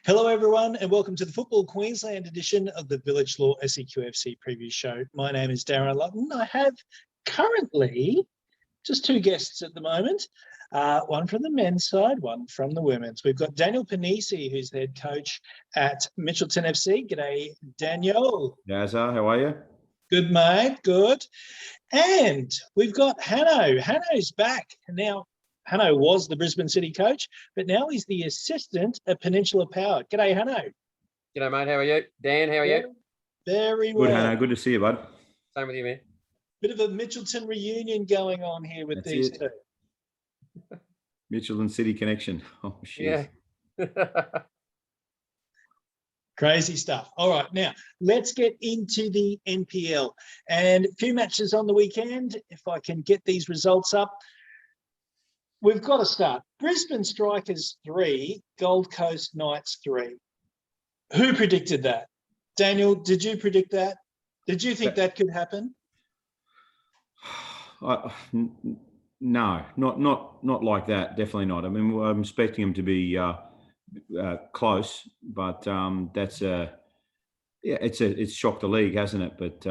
Hello, everyone, and welcome to the Football Queensland edition of the Village Law SEQFC preview show. My name is Darren Lutton. I have currently just two guests at the moment, one from the men's side, one from the women's. We've got Daniel Pennisi, who's the head coach at Mitchelton FC. G'day, Daniel. Nazar, how are you? Good, mate. Good. And we've got Hano. Hano's back. Now, Hano was the Brisbane City coach, but now he's the assistant at Peninsula Power. G'day, Hano. G'day, mate. How are you? Dan, how are you? Very well. Good, Hano. Good to see you, bud. Same with you, man. Bit of a Mitchelton reunion going on here with these two. Mitchelton City connection. Oh, shit. Yeah. Crazy stuff. All right, now let's get into the NPL. And a few matches on the weekend. If I can get these results up. We've got to start. Brisbane Strikers 3, Gold Coast Knights 3. Who predicted that? Daniel, did you predict that? Did you think that could happen? No, not like that. Definitely not. I mean, I'm expecting them to be close, but it's shocked the league, hasn't it? But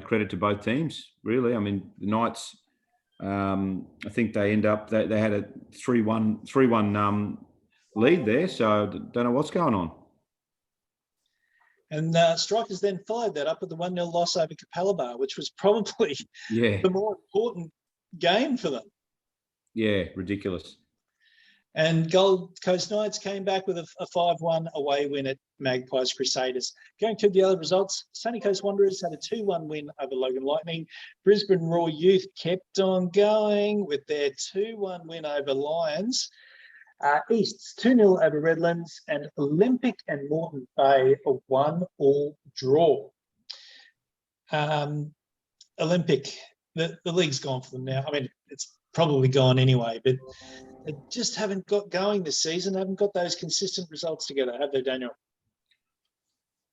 credit to both teams, really. I mean, the Knights. I think they had a 3-1 lead there, so don't know what's going on. And Strikers then followed that up with the 1-0 loss over Capalaba, which was probably the more important game for them. Yeah, ridiculous. And Gold Coast Knights came back with a 5-1 away win at Magpies Crusaders. Going through the other results, Sunny Coast Wanderers had a 2-1 win over Logan Lightning. Brisbane Raw Youth kept on going with their 2-1 win over Lions. Easts 2-0 over Redlands, and Olympic and Moreton Bay a 1-1 draw. Olympic, the league's gone for them now. I mean, it's probably gone anyway, but they just haven't got going this season, haven't got those consistent results together, have they, Daniel?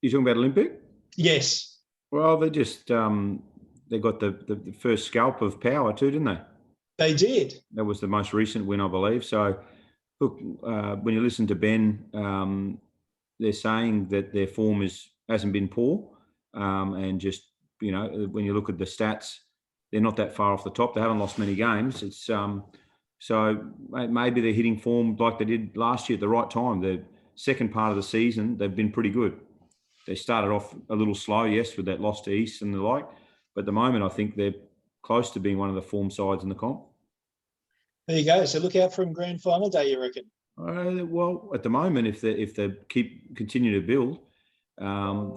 You talking about Olympic? Yes. Well, they just they got the first scalp of power too, didn't they? They did. That was the most recent win, I believe. So, look, when you listen to Ben, they're saying that their form hasn't been poor, and just when you look at the stats, they're not that far off the top. They haven't lost many games. It's so maybe they're hitting form like they did last year at the right time. The second part of the season, they've been pretty good. They started off a little slow, yes, with that loss to East and the like. But at the moment, I think they're close to being one of the form sides in the comp. There you go. So look out for them grand final day, you reckon? Well, at the moment, if they continue to build,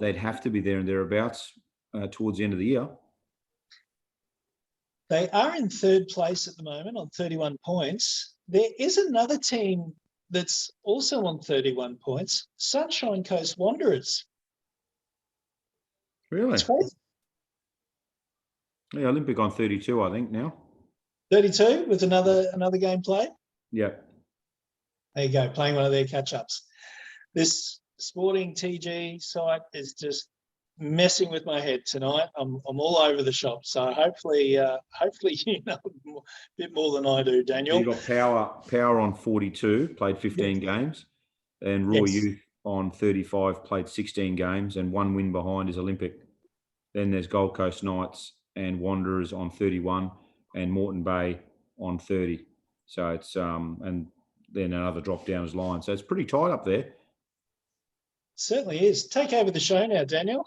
they'd have to be there and thereabouts towards the end of the year. They are in third place at the moment on 31 points. There is another team that's also on 31 points, Sunshine Coast Wanderers. Really? That's crazy. Yeah, Olympic on 32, I think, now. 32 with another game played? Yeah. There you go, playing one of their catch-ups. This Sporting TG site is just messing with my head tonight. I'm all over the shop, so hopefully you know a bit more than I do, Daniel. You got Power on 42, played 15 games, and Raw Youth on 35, played 16 games, and one win behind is Olympic. Then there's Gold Coast Knights and Wanderers on 31, and Moreton Bay on 30. So it's and then another drop down as Lions. So it's pretty tight up there. Certainly is. Take over the show now, Daniel.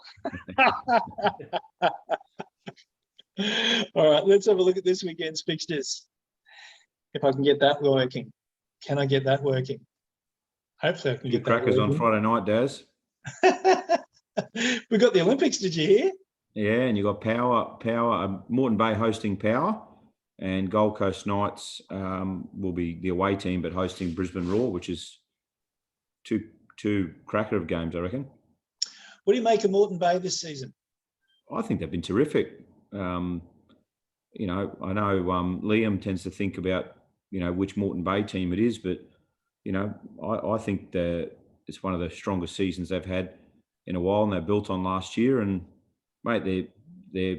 All right, let's have a look at this weekend's fixtures. If I can get that working. Can I get that working? Hopefully I can get that working. Crackers on Friday night, Daz. We got the Olympics, did you hear? Yeah, and you got Power, Moreton Bay hosting Power, and Gold Coast Knights will be the away team, but hosting Brisbane Raw, which is two cracker of games, I reckon. What do you make of Moreton Bay this season? I think they've been terrific. I know Liam tends to think about, which Moreton Bay team it is, but, I think it's one of the strongest seasons they've had in a while, and they built on last year. And, mate, they're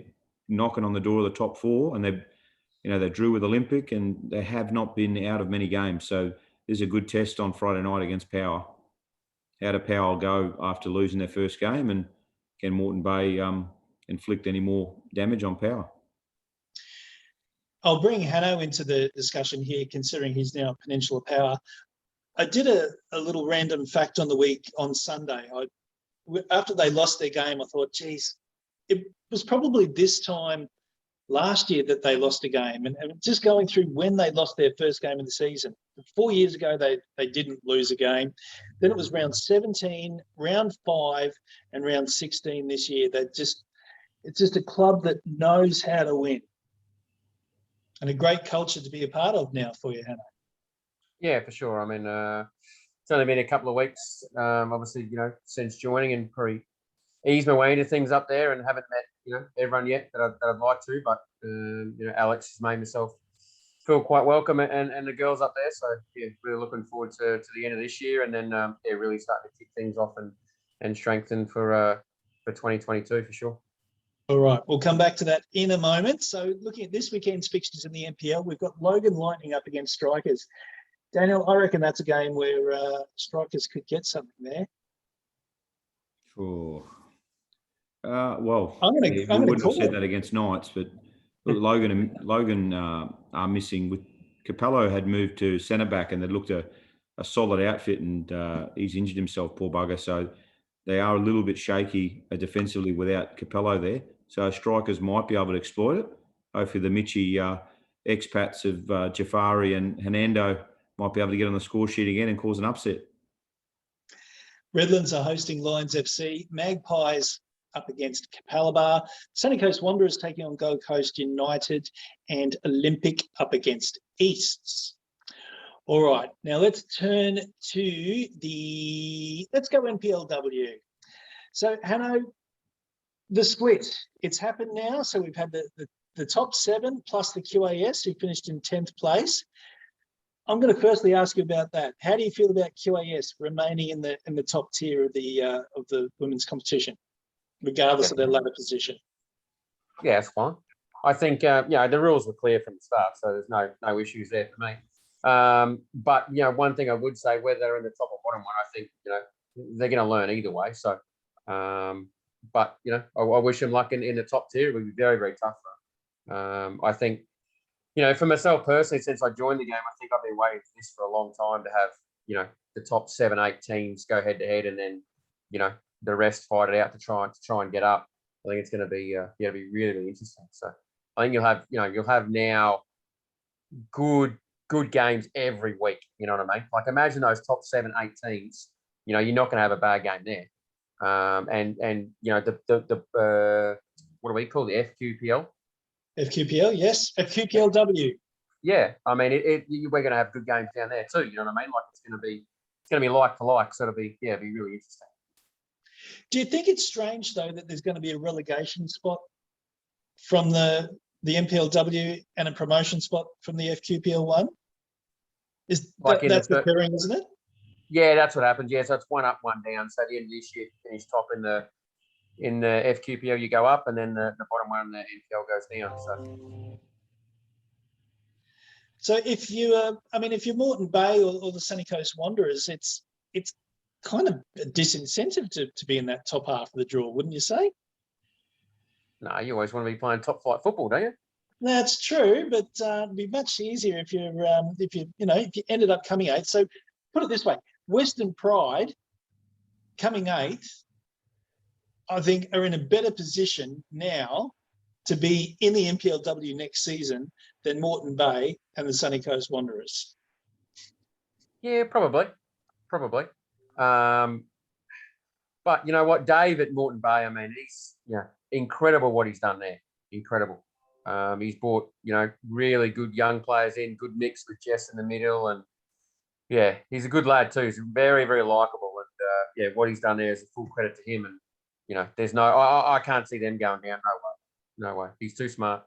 knocking on the door of the top four, and they drew with Olympic, and they have not been out of many games. So there's a good test on Friday night against Power. how did Powell go after losing their first game, and can Moreton Bay inflict any more damage on Power? I'll bring Hano into the discussion here, considering he's now at Peninsula Power. I did a little random fact on the week on Sunday. After they lost their game, I thought, geez, it was probably this time last year that they lost a game. And just going through when they lost their first game of the season. 4 years ago, they didn't lose a game. Then it was round 17, round 5, and round 16 this year. It's just a club that knows how to win. And a great culture to be a part of now for you, Hannah. Yeah, for sure. I mean, it's only been a couple of weeks, obviously, since joining, and probably ease my way into things up there, and haven't met, everyone yet that I'd like to. But, Alex has made myself feel quite welcome, and the girls up there. So, yeah, really looking forward to the end of this year, and then, really starting to kick things off and strengthen for 2022 for sure. All right, we'll come back to that in a moment. So looking at this weekend's fixtures in the NPL, we've got Logan Lightning up against Strikers. Daniel, I reckon that's a game where Strikers could get something there. Sure. Well, I'm we gonna wouldn't have call said it. that against Knights, but Logan are missing. With Capello had moved to centre back, and they looked a solid outfit, and he's injured himself, poor bugger. So they are a little bit shaky defensively without Capello there. So Strikers might be able to exploit it. Hopefully the Mitchie expats of Jafari and Hernando might be able to get on the score sheet again and cause an upset. Redlands are hosting Lions FC. Magpies up against Capalaba. Sunny Coast Wanderers taking on Gold Coast United, and Olympic up against Easts. All right, now let's turn to let's go NPLW. So, Hano, the split, it's happened now. So we've had the top 7 plus the QAS who finished in 10th place. I'm going to firstly ask you about that. How do you feel about QAS remaining in the top tier of the women's competition, regardless of their ladder position? Yeah, it's fine. I think the rules were clear from the start, so there's no issues there for me. But one thing I would say, whether they're in the top or bottom one, I think they're going to learn either way. So, but I wish them luck in the top tier. It would be very, very tough for them. I think. For myself personally, since I joined the game, I think I've been waiting for this for a long time to have, the top 7, 8 teams go head to head, and then, the rest fight it out to try and get up. I think it's going to be, really, really interesting. So I think you'll have now good games every week. You know what I mean? Like, imagine those top 7, 8 teams. You're not going to have a bad game there. And the what do we call the FQPL? FQPL, yes. FQPLW. Yeah, I mean, we're going to have good games down there too. You know what I mean? Like, it's going to be like for like. So it'll be really interesting. Do you think it's strange though that there's going to be a relegation spot from the NPLW and a promotion spot from the FQPL1? That's occurring, isn't it? Yeah, that's what happens. Yeah, so it's 1 up, 1 down. So at the end of this year, you finish top in the FQPL, you go up, and then the bottom one in the NPL goes down. So if you're Moreton Bay or the Sunny Coast Wanderers, it's kind of a disincentive to be in that top half of the draw, wouldn't you say? No, you always want to be playing top flight football, don't you? That's true, but it'd be much easier if you ended up coming 8th. So put it this way: Western Pride coming 8th, I think, are in a better position now to be in the NPLW next season than Moreton Bay and the Sunny Coast Wanderers. Yeah, probably. But you know what, Dave at Moreton Bay, I mean, he's incredible what he's done there. Incredible. He's brought really good young players in, good mix with Jess in the middle, and he's a good lad too. He's very, very likable, and what he's done there is a full credit to him. And there's I can't see them going down. No way. He's too smart.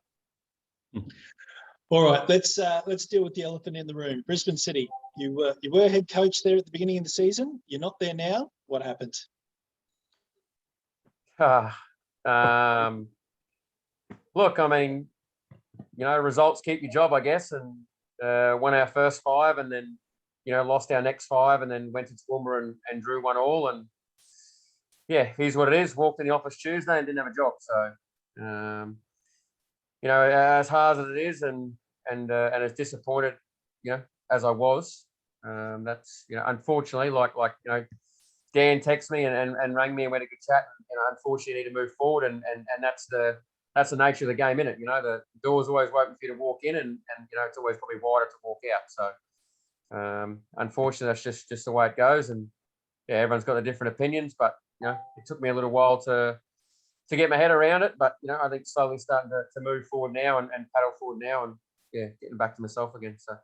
All right, let's deal with the elephant in the room. Brisbane City. You were head coach there at the beginning of the season. You're not there now. What happened? Look, I mean, results keep your job, I guess, and won our first 5, and then lost our next 5 and then went to Toowoomba and drew 1 all. And yeah, here's what it is. Walked in the office Tuesday and didn't have a job. So, as hard as it is and as disappointed, as I was, that's, unfortunately, like Dan texted me and rang me and went a good chat. Unfortunately, you need to move forward, and that's the nature of the game, innit? The door's always open for you to walk in, and it's always probably wider to walk out. So, unfortunately, that's just the way it goes. And yeah, everyone's got their different opinions, but it took me a little while to get my head around it. But I think slowly starting to move forward now and paddle forward now, and yeah, getting back to myself again. So,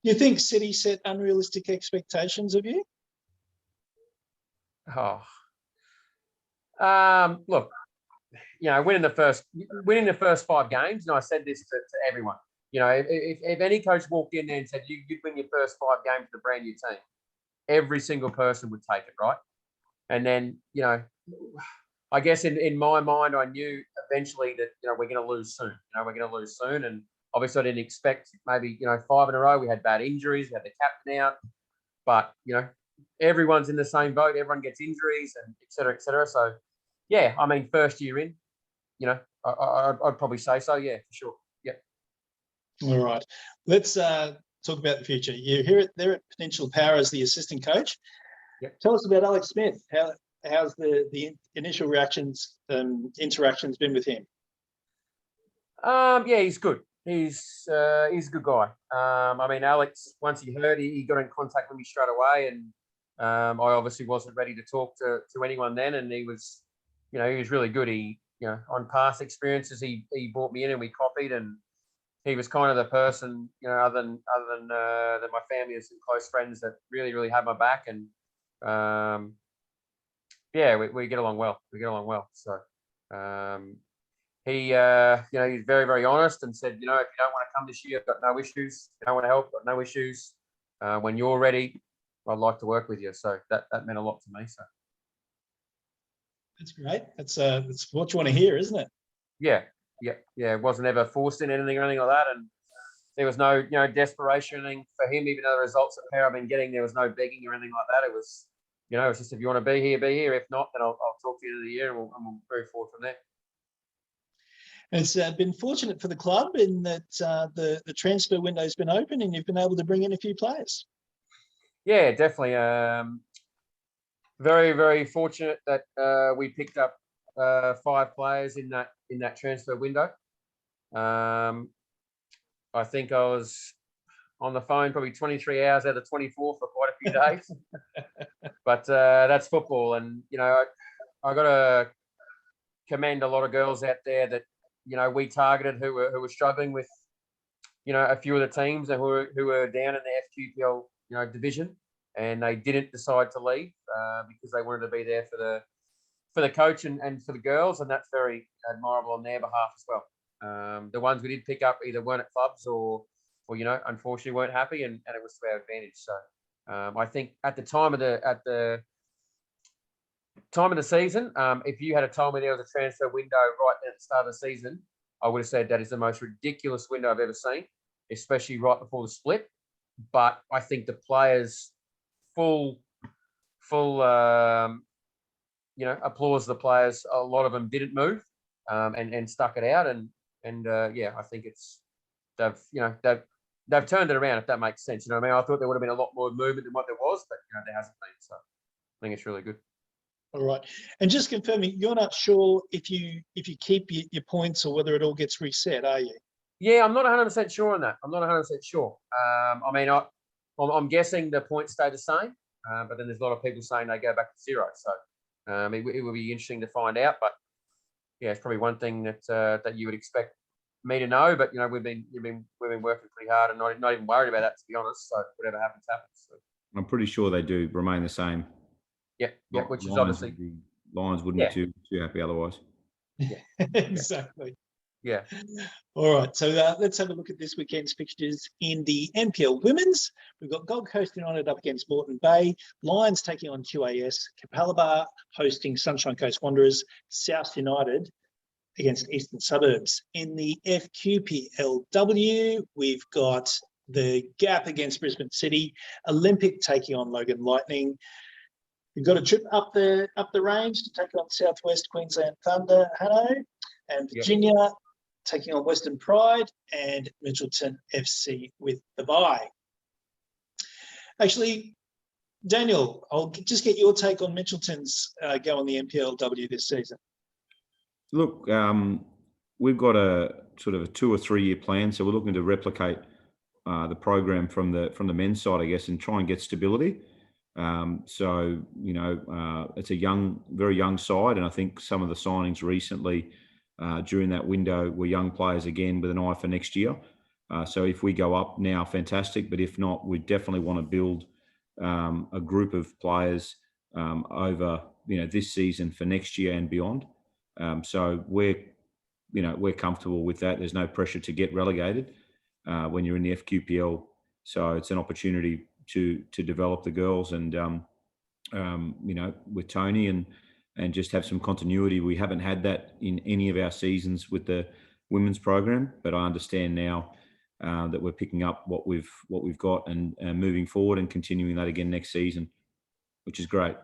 You think City set unrealistic expectations of you? Look, winning the first 5 games, and I said this to everyone. If any coach walked in there and said you'd win your first 5 games with a brand new team, every single person would take it, right? And then, I guess in my mind, I knew eventually that we're going to lose soon. We're going to lose soon, and obviously I didn't expect maybe 5 in a row. We had bad injuries, we had the captain out, but everyone's in the same boat. Everyone gets injuries and et cetera, et cetera. So yeah, I mean, first year in, I'd probably say so. Yeah, for sure. Yeah. All right. Let's talk about the future. You're here there at Peninsula Power as the assistant coach. Yep. Tell us about Alex Smith. How's the initial reactions and interactions been with him? Yeah, he's good. He's a good guy. I mean, Alex, once he heard, he got in contact with me straight away, and I obviously wasn't ready to talk to anyone then, and he was really good. He, on past experiences, he brought me in and we copied, and he was kind of the person, other than my family and some close friends that really, really had my back, and yeah, we get along well. We get along well. So he, he's very, very honest and said, if you don't want to come this year, I've got no issues. If you don't want to help, I've got no issues. When you're ready, I'd like to work with you. So that meant a lot to me. So that's great. That's what you want to hear, isn't it? Yeah. It wasn't ever forced in anything or anything like that, and there was no desperation or anything for him. Even though the results at Pair I've been getting, there was no begging or anything like that. It was it's just, if you want to be here, be here. If not, then I'll talk to you in the year, and we'll move forward from there. It's been fortunate for the club in that the transfer window's been open and you've been able to bring in a few players. Yeah, definitely. Very, very fortunate that we picked up 5 players in that transfer window. I think I was on the phone probably 23 hours out of 24 for quite a few days. But that's football, and I got to commend a lot of girls out there that we targeted who were struggling with a few of the teams and who were down in the FQPL division, and they didn't decide to leave because they wanted to be there for the coach and for the girls, and that's very admirable on their behalf as well. The ones we did pick up either weren't at clubs or unfortunately weren't happy, and it was to our advantage. So I think at the time of the season, if you had told me there was a transfer window right at the start of the season, I would have said that is the most ridiculous window I've ever seen, especially right before the split. But I think the players full applause to the players. A lot of them didn't move and stuck it out, and I think they've turned it around, if that makes sense. I mean, I thought there would have been a lot more movement than what there was, but there hasn't been. So I think it's really good. All right. And just confirming, you're not sure if you keep your points or whether it all gets reset, are you? Yeah, I'm not 100% sure on that. I'm not 100% sure. I mean, I'm guessing the points stay the same, but then there's a lot of people saying they go back to 0. So it would be interesting to find out. But yeah, it's probably one thing that you would expect me to know. But we've been working pretty hard and not even worried about that, to be honest. So whatever happens, happens. So. I'm pretty sure they do remain the same. Yeah, which is obviously Lions wouldn't be too happy otherwise. Yeah. Exactly. Yeah. All right. So let's have a look at this weekend's fixtures in the NPL Women's. We've got Gold Coast United up against Moreton Bay, Lions taking on QAS, Capalaba hosting Sunshine Coast Wanderers, South United against Eastern Suburbs. In the FQPLW, we've got the Gap against Brisbane City, Olympic taking on Logan Lightning. We've got a trip up the range to take on Southwest Queensland Thunder, Hano, and Virginia taking on Western Pride, and Mitchelton FC with the bye. Actually, Daniel, I'll just get your take on Mitchelton's go on the NPLW this season. Look, we've got a sort of a 2 or 3 year plan, so we're looking to replicate the program from the men's side, I guess, and try and get stability. So you know, it's a very young side, and I think some of the signings recently during that window were young players again with an eye for next year. So if we go up now, fantastic. But if not, we definitely want to build a group of players over this season for next year and beyond. So we're comfortable with that. There's no pressure to get relegated when you're in the FQPL. So it's an opportunity to develop the girls and with Tony and just have some continuity. We haven't had that in any of our seasons with the women's program, but I understand now that we're picking up what we've got and moving forward and continuing that again next season, which is great.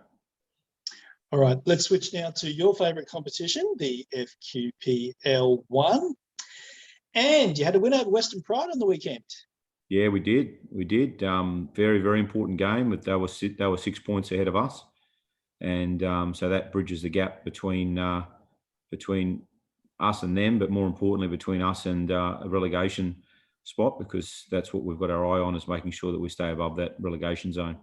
All right, let's switch now to your favourite competition, the FQPL 1. And you had a win over Western Pride on the weekend. Yeah, we did. Very, very important game. They were 6 points ahead of us. And so that bridges the gap between us and them, but more importantly, between us and a relegation spot, because that's what we've got our eye on, is making sure that we stay above that relegation zone.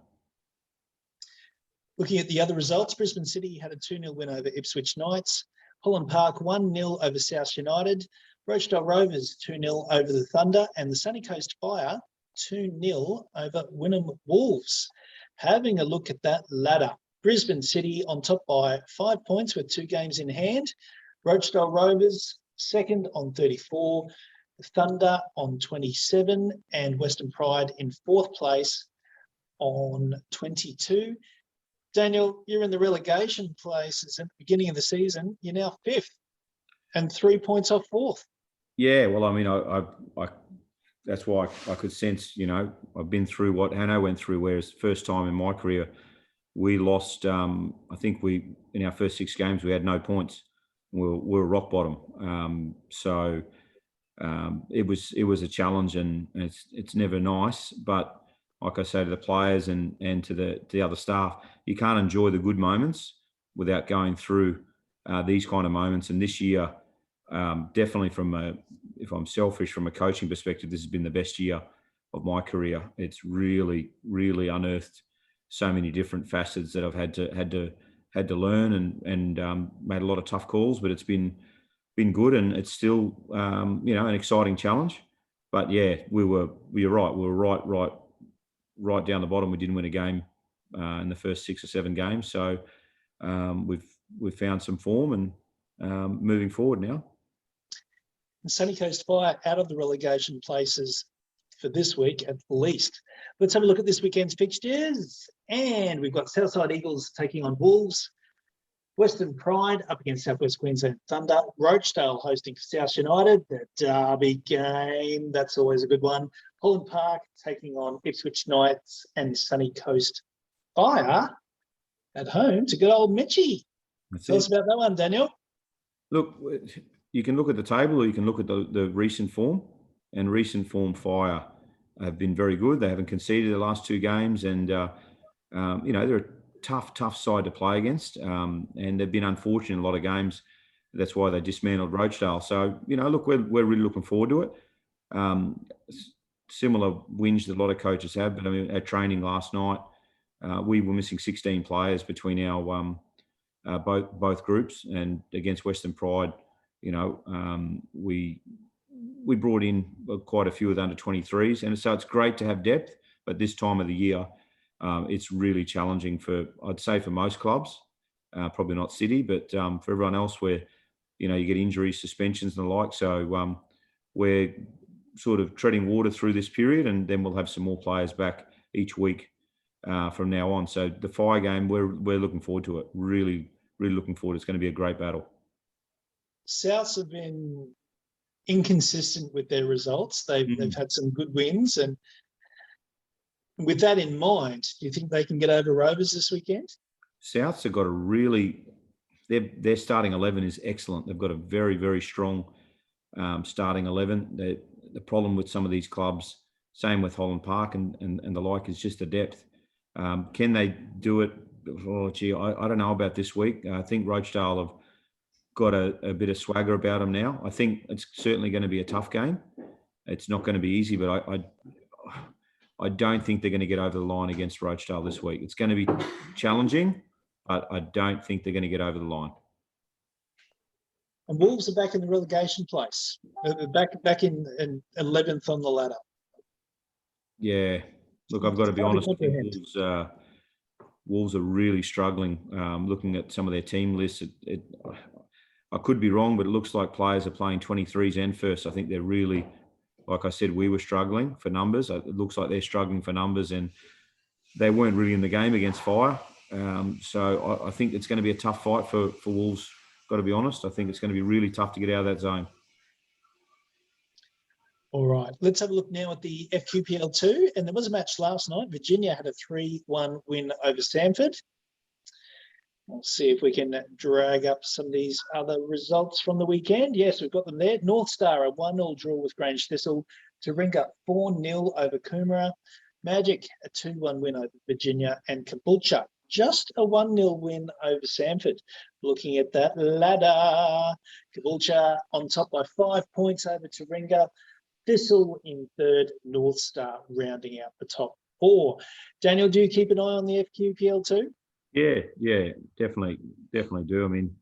Looking at the other results, Brisbane City had a 2-0 win over Ipswich Knights. Holland Park 1-0 over South United. Rochdale Rovers 2-0 over the Thunder, and the Sunny Coast Fire 2-0 over Wynnum Wolves. Having a look at that ladder, Brisbane City on top by 5 points with 2 games in hand. Rochdale Rovers second on 34, Thunder on 27, and Western Pride in 4th place on 22. Daniel, you're in the relegation places at the beginning of the season. You're now 5th and 3 points off 4th. Yeah, well, I mean, I that's why I could sense, I've been through what Hano went through, whereas first time in my career, we lost, I think in our first 6 games, we had no points. We're rock bottom. So it was a challenge, and it's never nice. But like I say to the players and to the other staff, you can't enjoy the good moments without going through these kind of moments. And this year, definitely if I'm selfish, from a coaching perspective, this has been the best year of my career. It's really, really unearthed so many different facets that I've had to learn and made a lot of tough calls, but it's been good, and it's still an exciting challenge. But yeah, you're right. We were right down the bottom. We didn't win a game in the first 6 or 7 games, so we've found some form and moving forward now. And Sunny Coast Fire out of the relegation places for this week at least. Let's have a look at this weekend's fixtures. And we've got Southside Eagles taking on Wolves. Western Pride up against Southwest Queensland Thunder. Rochdale hosting South United. The derby game, that's always a good one. Holland Park taking on Ipswich Knights, and Sunny Coast Fire at home to good old Mitchie. Tell us about that one, Daniel. Look, you can look at the table, or you can look at the recent form. And recent form, Fire have been very good. They haven't conceded the last 2 games, and they're a tough side to play against. And they've been unfortunate in a lot of games. That's why they dismantled Rochdale. So look, we're really looking forward to it. Similar wins that a lot of coaches have, but I mean, at training last night, we were missing 16 players between our both groups, and against Western Pride, we brought in quite a few of the under 23s, and so it's great to have depth. But this time of the year, it's really challenging I'd say for most clubs, probably not City, but for everyone else, where you get injuries, suspensions, and the like. So we're sort of treading water through this period, and then we'll have some more players back each week from now on. So the Fire game, we're looking forward to it. Really, really looking forward. It's going to be a great battle. Souths have been inconsistent with their results. They've had some good wins, and with that in mind, do you think they can get over Rovers this weekend? Souths have got a really, their starting 11 is excellent. They've got a very, very strong starting 11. The problem with some of these clubs, same with Holland Park and the like, is just the depth. Can they do it? Oh, gee, I don't know about this week. I think Rochdale have got a bit of swagger about them now. I think it's certainly going to be a tough game. It's not going to be easy, but I don't think they're going to get over the line against Rochdale this week. It's going to be challenging, but I don't think they're going to get over the line. And Wolves are back in the relegation place, back in 11th on the ladder. Yeah, look, I've got to be honest. Wolves are really struggling. Looking at some of their team lists, I could be wrong, but it looks like players are playing 23s and first. I think they're really, like I said, we were struggling for numbers. It looks like they're struggling for numbers, and they weren't really in the game against Fire. So I think it's going to be a tough fight for Wolves. Got to be honest. I think it's going to be really tough to get out of that zone. All right, let's have a look now at the FQPL2. And there was a match last night. Virginia had a 3-1 win over Sanford. We'll see if we can drag up some of these other results from the weekend. Yes, we've got them there. North Star, a 1-0 draw with Grange Thistle. Taringa, 4-0 over Coomera. Magic, a 2-1 win over Virginia. And Caboolture, just a 1-0 win over Sanford. Looking at that ladder, Caboolture on top by 5 points over Taringa. Thistle in third, North Star rounding out the top 4. Daniel, do you keep an eye on the FQPL2? Yeah, definitely do. I mean,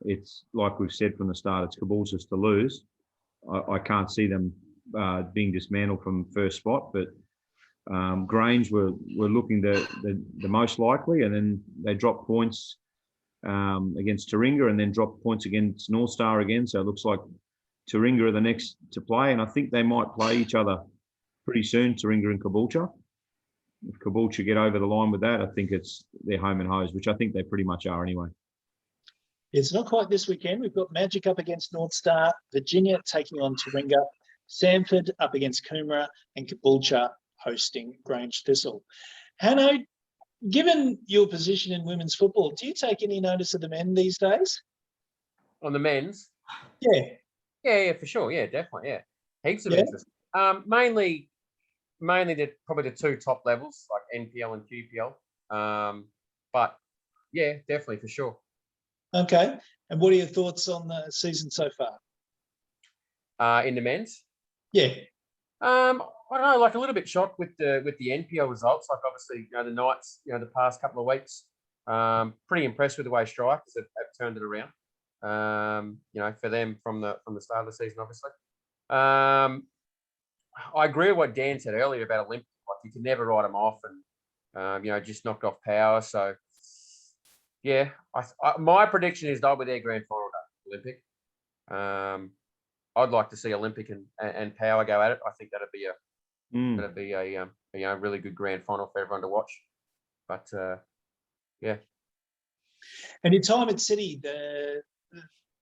it's like we've said from the start, it's Caboolture's to lose. I can't see them being dismantled from first spot, but Grange were looking the most likely, and then they dropped points against Taringa, and then dropped points against North Star again. So it looks like Taringa are the next to play, and I think they might play each other pretty soon, Taringa and Caboolture. If Caboolture get over the line with that, I think they're home and hosed, which I think they pretty much are anyway. It's not quite this weekend. We've got Magic up against North Star, Virginia taking on Taringa, Sanford up against Coomera, and Caboolture hosting Grange Thistle. Hano, given your position in women's football, do you take any notice of the men these days? On the men's? Yeah, for sure. Yeah, definitely. Yeah, heaps of interest. Mainly probably the two top levels, like NPL and QPL. But yeah, definitely for sure. Okay. And what are your thoughts on the season so far? In the men's? Yeah. I don't know, like a little bit shocked with the NPL results. Like obviously, the Knights, the past couple of weeks, pretty impressed with the way strikers have turned it around. For them from the start of the season, obviously. I agree with what Dan said earlier about Olympic. Like you can never write them off, and just knocked off Power. So yeah, my prediction is they'll be their grand final day, Olympic. I'd like to see Olympic and Power go at it. I think that'd be a really good grand final for everyone to watch. But yeah. And your time at City,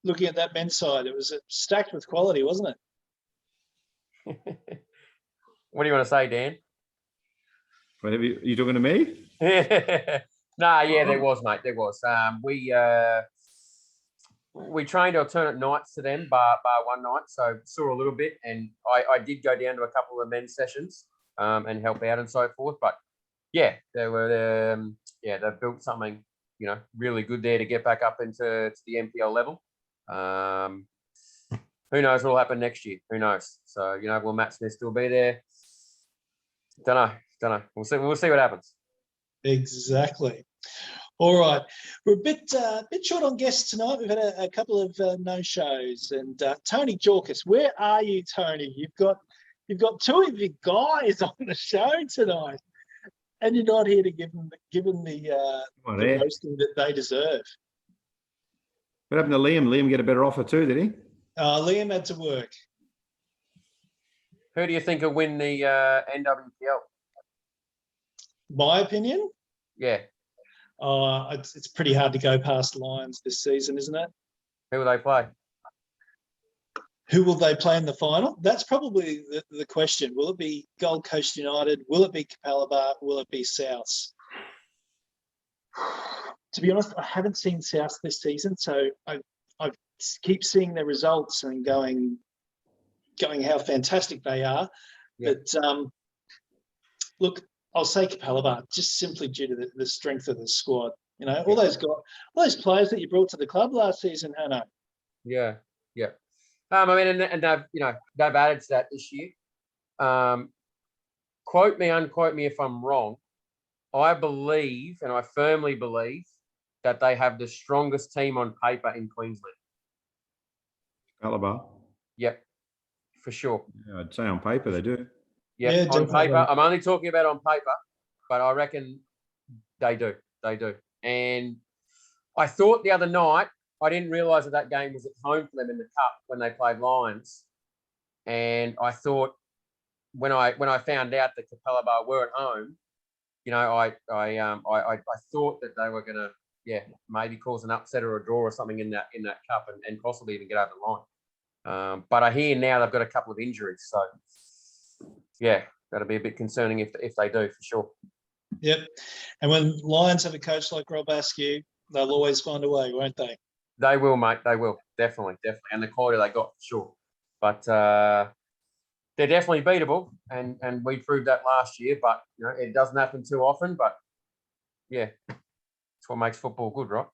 looking at that men's side, it was stacked with quality, wasn't it? What do you want to say, Dan? Are you talking to me? There was, mate. There was. We trained alternate nights to them, bar one night, so saw a little bit, and I did go down to a couple of men's sessions and help out and so forth. But yeah, they built something really good there to get back up into the NPL level. Who knows what will happen next year? Who knows? So will Matt Smith still be there? Don't know. We'll see what happens. Exactly. All right, we're a bit short on guests tonight. We've had a couple of no-shows, and Tony Jorkis, where are you, Tony? You've got two of your guys on the show tonight, and you're not here to give them the roasting that they deserve. What happened to Liam? Liam get a better offer too, did he? Liam had to work. Who do you think will win the NWPL? My opinion? Yeah. It's pretty hard to go past Lions this season, isn't it? Who will they play? Who will they play in the final? That's probably the question. Will it be Gold Coast United? Will it be Capalaba? Will it be Souths? To be honest, I haven't seen Souths this season, so I keep seeing their results and going how fantastic they are. Yeah. But look, I'll say Capalaba just simply due to the strength of the squad. You know, all those players that you brought to the club last season, Hano. Yeah. I mean, and they've added to that this year. Quote me, unquote me if I'm wrong. I believe, and I firmly believe, that they have the strongest team on paper in Queensland. Calabar. Yep, for sure. Yeah, I'd say on paper they do. Yep, Yeah, on definitely. paper. I'm only talking about on paper, but I reckon they do. They do. And I thought the other night, I didn't realise that game was at home for them in the cup when they played Lions. And I thought when I found out that Capalaba were at home, you know, I thought that they were going to, maybe cause an upset or a draw or something in that cup and possibly even get over the line. But I hear now they've got a couple of injuries, so that'll be a bit concerning if they do, for sure. Yep. And when Lions have a coach like Rob Askew, they'll always find a way, won't they? They will, mate. They will. Definitely. And the quality they got, for sure. But they're definitely beatable, and we proved that last year. But you know, it doesn't happen too often. But yeah, it's what makes football good, right?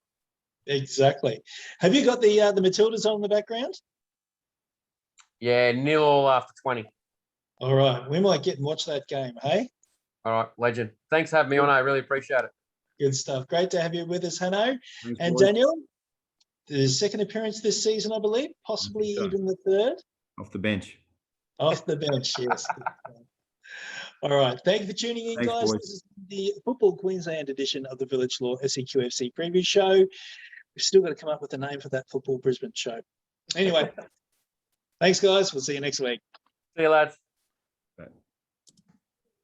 Exactly. Have you got the Matildas on in the background? Yeah, 0-0 after 20. All right, we might get and watch that game, hey? All right, legend. Thanks for having me on. I really appreciate it. Good stuff. Great to have you with us, Hano. Thanks, And boys. Daniel, the second appearance this season, I believe, possibly so. even the third. Off the bench. Off the bench, yes. All right. Thank you for tuning in, Thanks, guys. boys. This is the Football Queensland edition of the Village Law SEQFC preview show. We've still got to come up with a name for that Football Brisbane show. Anyway, thanks, guys. We'll see you next week. See you, lads.